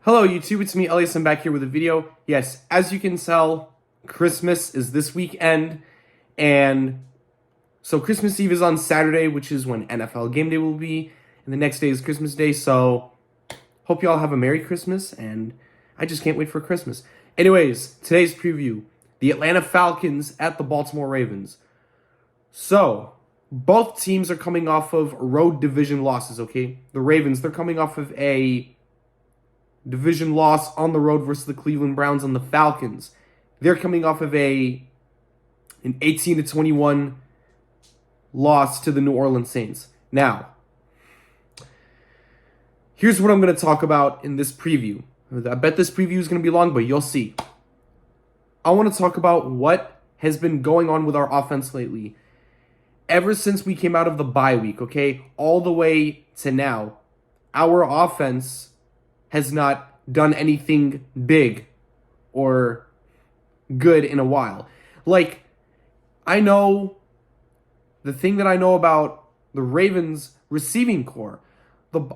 Hello YouTube, it's me Elias. I'm back here with a video. Yes, as you can tell, Christmas is this weekend, and so Christmas Eve is on Saturday, which is when NFL game day will be, and the next day is Christmas Day, so hope you all have a Merry Christmas, and I just can't wait for Christmas. Anyways, today's preview, the Atlanta Falcons at the Baltimore Ravens. So, both teams are coming off of road division losses, okay? The Ravens, they're coming off of a division loss on the road versus the Cleveland Browns, and the Falcons, they're coming off of an 18-21 loss to the New Orleans Saints. Now, here's what I'm going to talk about in this preview. I bet this preview is going to be long, but you'll see. I want to talk about what has been going on with our offense lately. Ever since we came out of the bye week, okay, all the way to now, our offense has not done anything big or good in a while. Like, I know the thing that I know about the Ravens receiving core.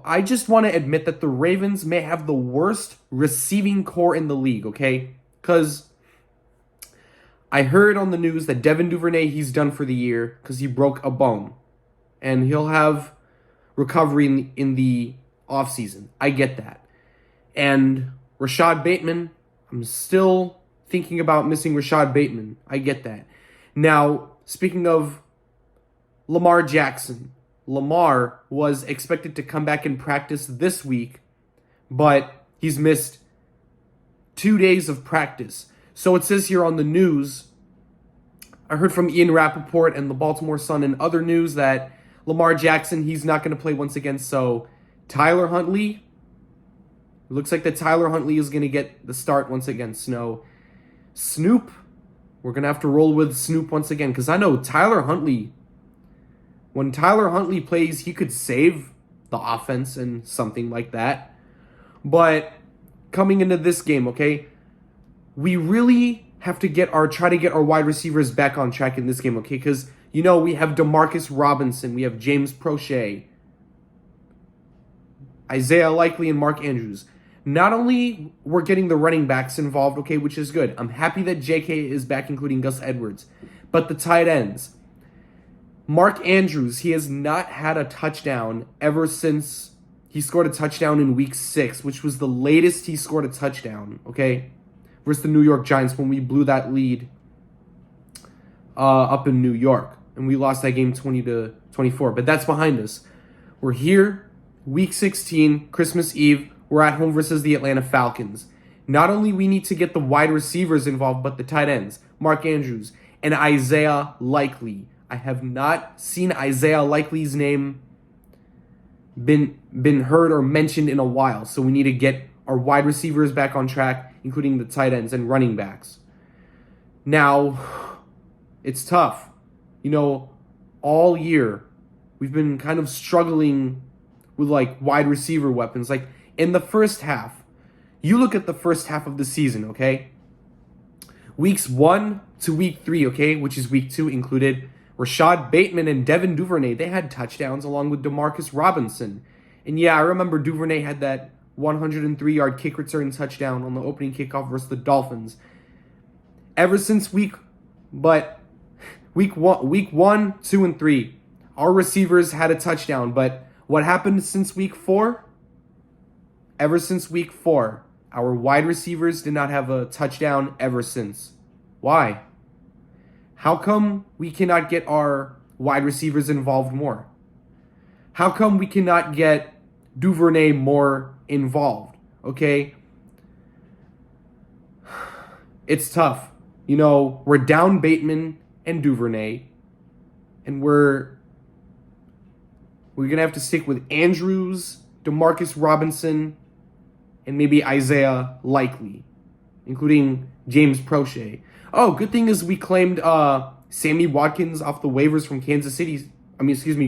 I just want to admit that the Ravens may have the worst receiving core in the league, okay? Because I heard on the news that Devin Duvernay, he's done for the year because he broke a bone. And he'll have recovery in the offseason. I get that. And Rashad Bateman, I'm still thinking about missing Rashad Bateman. I get that. Now, speaking of Lamar Jackson, Lamar was expected to come back in practice this week, but he's missed 2 days of practice. So it says here on the news, I heard from Ian Rappaport and the Baltimore Sun and other news that Lamar Jackson, he's not going to play once again. So Tyler Huntley, it looks like that Tyler Huntley is going to get the start once again. Snoop, we're going to have to roll with Snoop once again, because I know Tyler Huntley, when Tyler Huntley plays, he could save the offense and something like that. But coming into this game, okay, we really have to try to get our wide receivers back on track in this game, okay? Because, you know, we have Demarcus Robinson, we have James Prochet, Isaiah Likely, and Mark Andrews. Not only we're getting the running backs involved, okay, which is good. I'm happy that JK is back, including Gus Edwards. But the tight ends. Mark Andrews, he has not had a touchdown ever since he scored a touchdown in week 6, which was the latest he scored a touchdown, okay, versus the New York Giants when we blew that lead up in New York. And we lost that game 20-24. But that's behind us. We're here, week 16, Christmas Eve. We're at home versus the Atlanta Falcons. Not only we need to get the wide receivers involved, but the tight ends, Mark Andrews and Isaiah Likely. I have not seen Isaiah Likely's name been heard or mentioned in a while. So we need to get our wide receivers back on track, including the tight ends and running backs. Now, it's tough. You know, all year we've been kind of struggling with like wide receiver weapons. Like in the first half, you look at the first half of the season, okay? Weeks 1 to week 3, okay, which is week 2 included Rashad Bateman and Devin Duvernay. They had touchdowns along with Demarcus Robinson. And yeah, I remember Duvernay had that 103-yard kick return touchdown on the opening kickoff versus the Dolphins. Ever since week 1, 2, and 3, our receivers had a touchdown. But what happened since week 4? Ever since week 4, our wide receivers did not have a touchdown ever since. Why? How come we cannot get our wide receivers involved more? How come we cannot get Duvernay more involved? Okay? It's tough. You know, we're down Bateman and Duvernay, and we're going to have to stick with Andrews, Demarcus Robinson, and maybe Isaiah Likely, including James Prochet. Oh, good thing is we claimed Sammy Watkins off the waivers from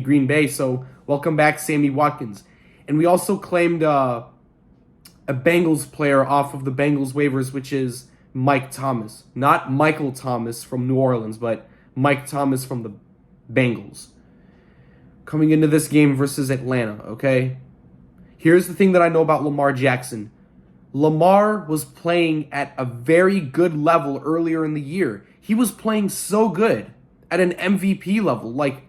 Green Bay. So welcome back, Sammy Watkins. And we also claimed a Bengals player off of the Bengals waivers, which is Mike Thomas. Not Michael Thomas from New Orleans, but Mike Thomas from the Bengals. Coming into this game versus Atlanta, okay? Here's the thing that I know about Lamar Jackson. Lamar was playing at a very good level earlier in the year. He was playing so good at an MVP level. Like,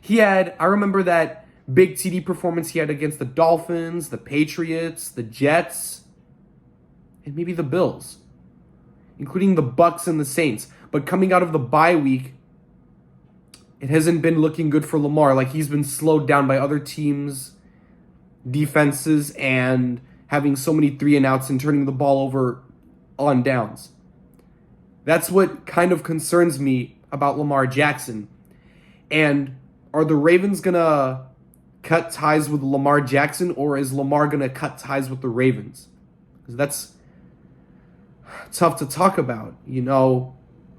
I remember that big TD performance he had against the Dolphins, the Patriots, the Jets, and maybe the Bills, including the Bucks and the Saints. But coming out of the bye week, it hasn't been looking good for Lamar. Like, he's been slowed down by other teams' defenses and having so many 3-and-outs and turning the ball over on downs. That's what kind of concerns me about Lamar Jackson. And are the Ravens going to cut ties with Lamar Jackson, or is Lamar going to cut ties with the Ravens? Because that's tough to talk about. You know,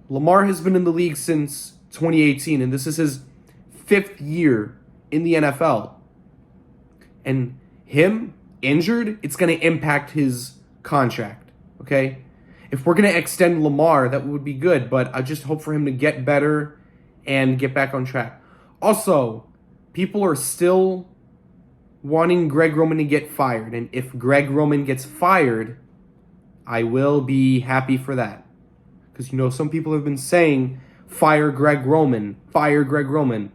Lamar has been in the league since 2018, and this is his 5th year in the NFL. And him injured, it's going to impact his contract, okay? If we're going to extend Lamar, that would be good, but I just hope for him to get better and get back on track. Also, people are still wanting Greg Roman to get fired, and if Greg Roman gets fired, I will be happy for that. Because, you know, some people have been saying, fire Greg Roman, fire Greg Roman.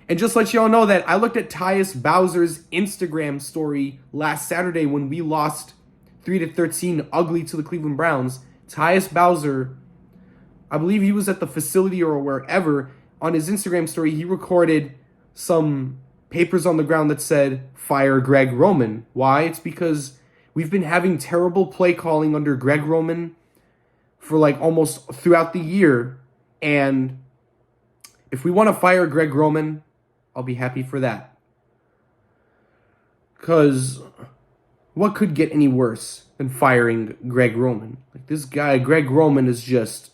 And just let y'all know that I looked at Tyus Bowser's Instagram story last Saturday when we lost 3-13 ugly to the Cleveland Browns. Tyus Bowser, I believe he was at the facility or wherever. On his Instagram story, he recorded some papers on the ground that said, fire Greg Roman. Why? It's because we've been having terrible play calling under Greg Roman for like almost throughout the year. And if we want to fire Greg Roman, I'll be happy for that. Because what could get any worse than firing Greg Roman? Like, this guy, Greg Roman, is just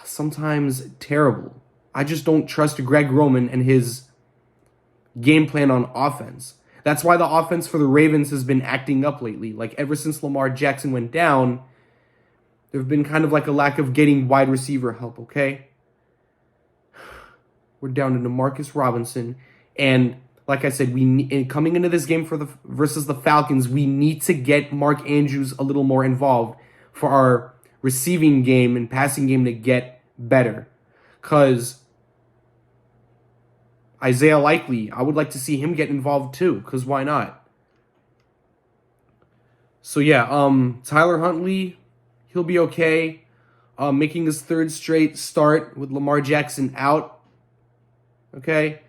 sometimes terrible. I just don't trust Greg Roman and his game plan on offense. That's why the offense for the Ravens has been acting up lately. Like, ever since Lamar Jackson went down, there's been kind of like a lack of getting wide receiver help, okay? We're down to Marcus Robinson, and like I said, coming into this game versus the Falcons, we need to get Mark Andrews a little more involved for our receiving game and passing game to get better. Because Isaiah Likely, I would like to see him get involved too, because why not? So yeah, Tyler Huntley, he'll be okay. Making his 3rd straight start with Lamar Jackson out. Okay?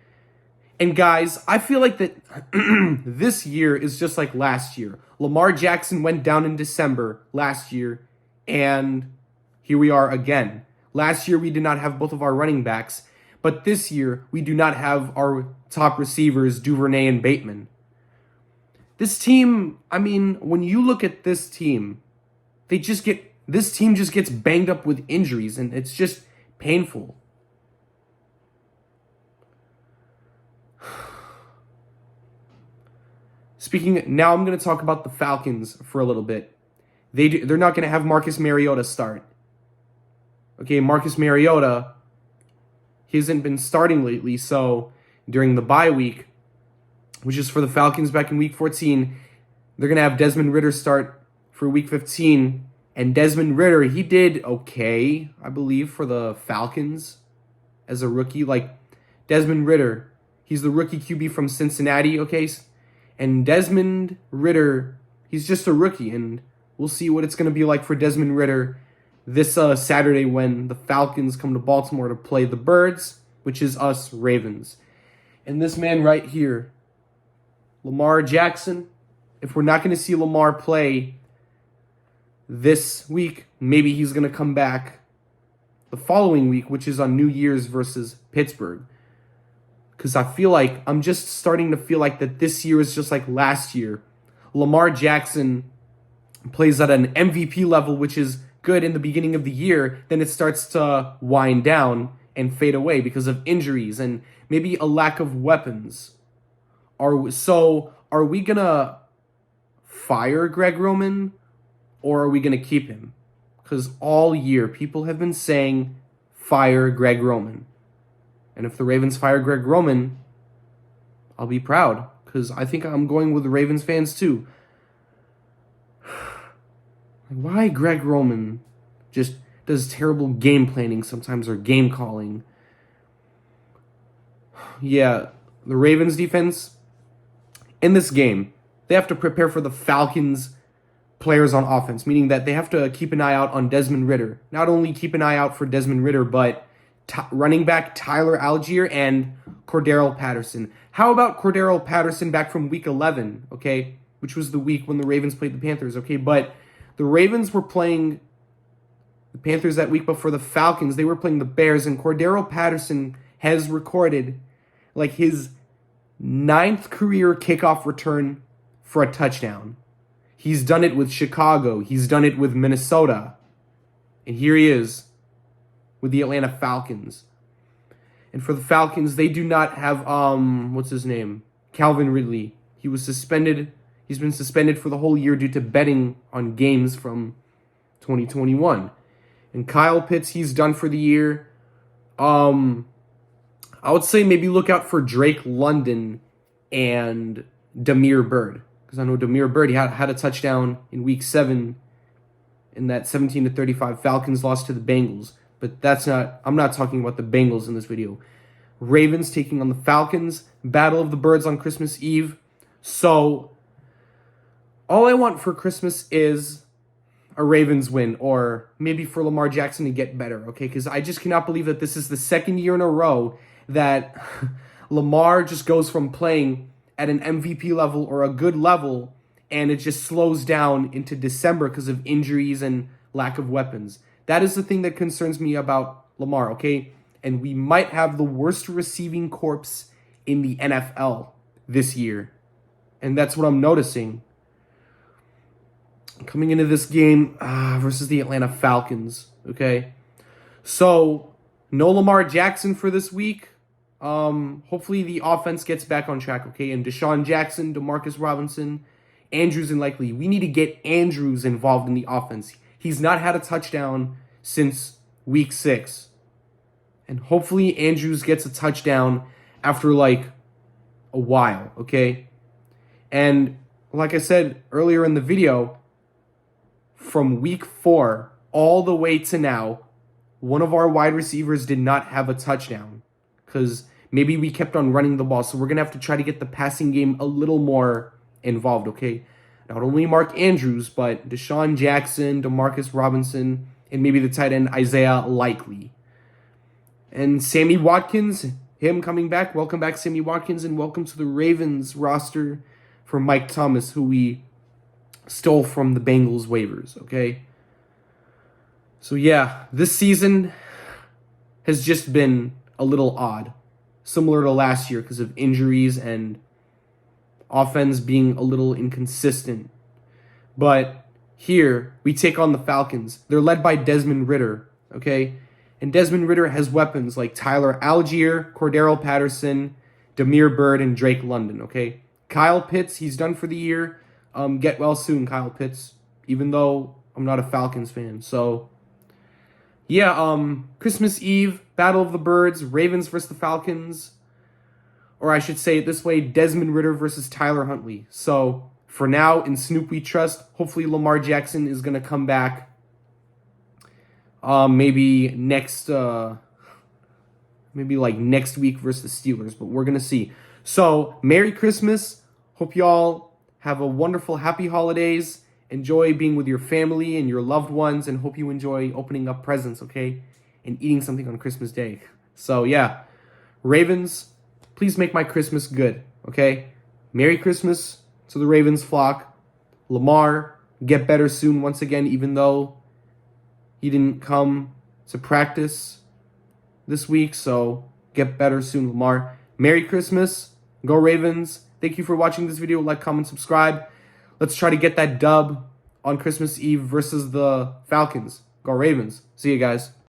And guys, I feel like that this year is just like last year. Lamar Jackson went down in December last year, and here we are again. Last year, we did not have both of our running backs, but this year, we do not have our top receivers, Duvernay and Bateman. This team, I mean, when you look at this team, this team just gets banged up with injuries, and it's just painful. Now I'm going to talk about the Falcons for a little bit. They're not going to have Marcus Mariota start. Okay, Marcus Mariota, he hasn't been starting lately, so during the bye week, which is for the Falcons back in week 14, they're going to have Desmond Ridder start for week 15. And Desmond Ridder, he did okay, I believe, for the Falcons as a rookie. Like, Desmond Ridder, he's the rookie QB from Cincinnati, okay? And Desmond Ridder, he's just a rookie, and we'll see what it's going to be like for Desmond Ridder this Saturday when the Falcons come to Baltimore to play the Birds, which is us Ravens. And this man right here, Lamar Jackson, if we're not going to see Lamar play this week, maybe he's going to come back the following week, which is on New Year's versus Pittsburgh. Because I'm just starting to feel like that this year is just like last year. Lamar Jackson plays at an MVP level, which is good in the beginning of the year. Then it starts to wind down and fade away because of injuries and maybe a lack of weapons. Are we going to fire Greg Roman, or are we going to keep him? Because all year, people have been saying, fire Greg Roman. And if the Ravens fire Greg Roman, I'll be proud, because I think I'm going with the Ravens fans too. Why Greg Roman just does terrible game planning sometimes or game calling. Yeah, the Ravens defense in this game, they have to prepare for the Falcons players on offense, meaning that they have to keep an eye out on Desmond Ridder. Not only keep an eye out for Desmond Ridder, but running back Tyler Algier and Cordero Patterson. How about Cordero Patterson back from week 11, okay, which was the week when the Ravens played the Panthers, okay? But the Ravens were playing the Panthers that week, but for the Falcons, they were playing the Bears, and Cordero Patterson has recorded like his 9th career kickoff return for a touchdown. He's done it with Chicago. He's done it with Minnesota. And here he is with the Atlanta Falcons. And for the Falcons, they do not have, what's his name? Calvin Ridley. He was suspended. He's been suspended for the whole year due to betting on games from 2021. And Kyle Pitts, he's done for the year. I would say maybe look out for Drake London and Damiere Byrd. Because I know Damiere Byrd, he had a touchdown in week 7 in that 17-35 Falcons loss to the Bengals. But I'm not talking about the Bengals in this video. Ravens taking on the Falcons. Battle of the Birds on Christmas Eve. So, all I want for Christmas is a Ravens win, or maybe for Lamar Jackson to get better, okay? Because I just cannot believe that this is the second year in a row that Lamar just goes from playing at an MVP level or a good level, and it just slows down into December because of injuries and lack of weapons. That is the thing that concerns me about Lamar, okay? And we might have the worst receiving corps in the NFL this year. And that's what I'm noticing. Coming into this game versus the Atlanta Falcons, okay? So, no Lamar Jackson for this week. Hopefully the offense gets back on track, okay? And Deshaun Jackson, Demarcus Robinson, Andrews, and Likely. We need to get Andrews involved in the offense. He's not had a touchdown since week 6. And hopefully Andrews gets a touchdown after like a while, okay? And like I said earlier in the video, from week 4 all the way to now, one of our wide receivers did not have a touchdown because maybe we kept on running the ball. So we're going to have to try to get the passing game a little more involved, okay? Not only Mark Andrews, but Deshaun Jackson, Demarcus Robinson, and maybe the tight end Isaiah Likely. And Sammy Watkins, him coming back. Welcome back, Sammy Watkins, and welcome to the Ravens roster for Mike Thomas, who we stole from the Bengals waivers, okay? So yeah, this season has just been a little odd, similar to last year because of injuries and offense being a little inconsistent. But here, we take on the Falcons. They're led by Desmond Ridder, okay? And Desmond Ridder has weapons like Tyler Algier, Cordero Patterson, Damiere Byrd, and Drake London, okay? Kyle Pitts, he's done for the year. Get well soon, Kyle Pitts, even though I'm not a Falcons fan. So, yeah, Christmas Eve, Battle of the Birds, Ravens versus the Falcons. Or I should say it this way, Desmond Ridder versus Tyler Huntley. So, for now, in Snoop we trust. Hopefully Lamar Jackson is going to come back maybe next week versus the Steelers. But we're going to see. So, Merry Christmas. Hope y'all have a wonderful, happy holidays. Enjoy being with your family and your loved ones, and hope you enjoy opening up presents, okay? And eating something on Christmas Day. So, yeah. Ravens, please make my Christmas good, okay? Merry Christmas to the Ravens flock. Lamar, get better soon once again, even though he didn't come to practice this week. So, get better soon, Lamar. Merry Christmas. Go Ravens. Thank you for watching this video. Like, comment, subscribe. Let's try to get that dub on Christmas Eve versus the Falcons. Go Ravens. See you guys.